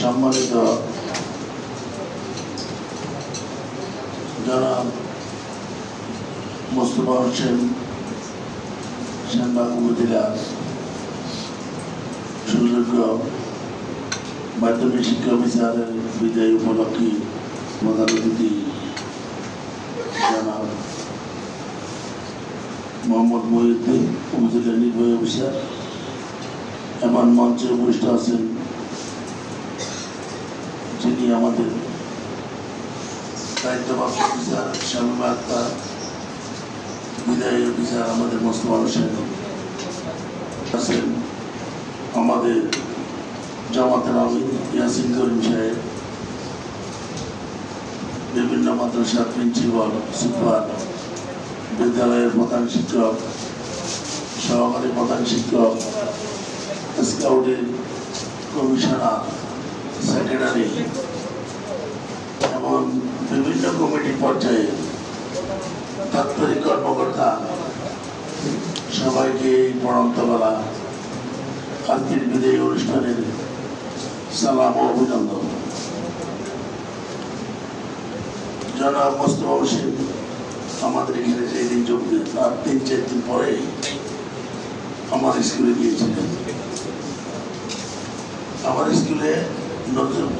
সম্মানিত জনাব মোস্তফা হোসেন সেনবাগ উপজেলার সুযোগ্য মাধ্যমিক শিক্ষা অফিসারের বিদায় উপলক্ষে প্রধান অতিথি জনাব মোহাম্মদ মহিউদ্দিন উপজেলা নির্বাহী অফিসার এমন মঞ্চে উপস্থিত আছেন যিনি আমাদের দায়িত্বপ্রাপ্ত অফিসার শামীমা আক্তার, বিদায়ী অফিসার আমাদের মোস্তফা হোসেন আছেন, আমাদের জামাতের আমির ইয়াসিন করিম সাহেব, বিভিন্ন মাদ্রাসার প্রিন্সিপাল, সুপার, বিদ্যালয়ের প্রধান শিক্ষক, সহকারী প্রধান শিক্ষক, স্কাউটের কমিশনার, সেক্রেটারি এবং বিভিন্ন কমিটি পর্যায়ে দাপ্তরিক কর্মকর্তা সবাইকে এই পড়ন্তবেলা আজকের বিদায়ী অনুষ্ঠানের সালাম ও অভিনন্দন। জনাব মোস্তফা হোসেন আমাদের এখানে যেদিন যোগ দেন তার 3-4 দিন পরে আমার স্কুলে গিয়েছিলেন। আমার স্কুলে নজরুল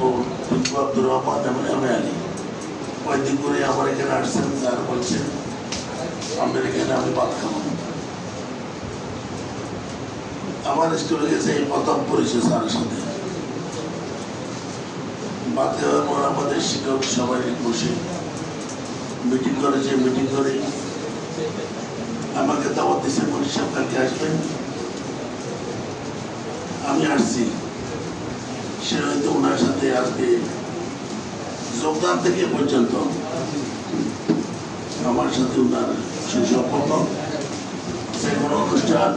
আব্দুর রহমান এবং এমএ কয়েকদিন করে আমার এখানে আসছেন, স্যার বলছেন আমাদের এখানে আমি ভাত খাবো। আমার স্কুলে গেছে এই প্রথম পরিচয় স্যারের সাথে ভাত খাওয়ার পর আমাদের শিক্ষক সবাই বসে মিটিং করেছে। মিটিং করে আমাকে দাওয়াত দিচ্ছে, মনীষ সাহেব কালকে আসবেন। আমি আসছি, সে হয়তো ওনার সাথে আজকে যোগদান থেকে পর্যন্ত আমার সাথে ওনার সুসম্পর্ক। যে কোনো অনুষ্ঠান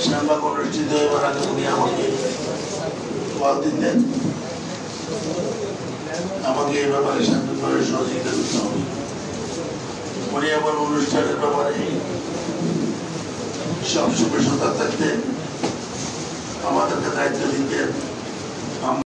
শ্যামবাগ অনুষ্ঠিত এবার আগে উনি আমাকে কল দিতেন, আমাকে এই ব্যাপারে সার্বিকভাবে সহযোগিতা করতে হবে। উনি আমার অনুষ্ঠানের ব্যাপারে সবসময় সজাগ থাকতেন, আমাদেরকে দায়িত্ব দিতেন।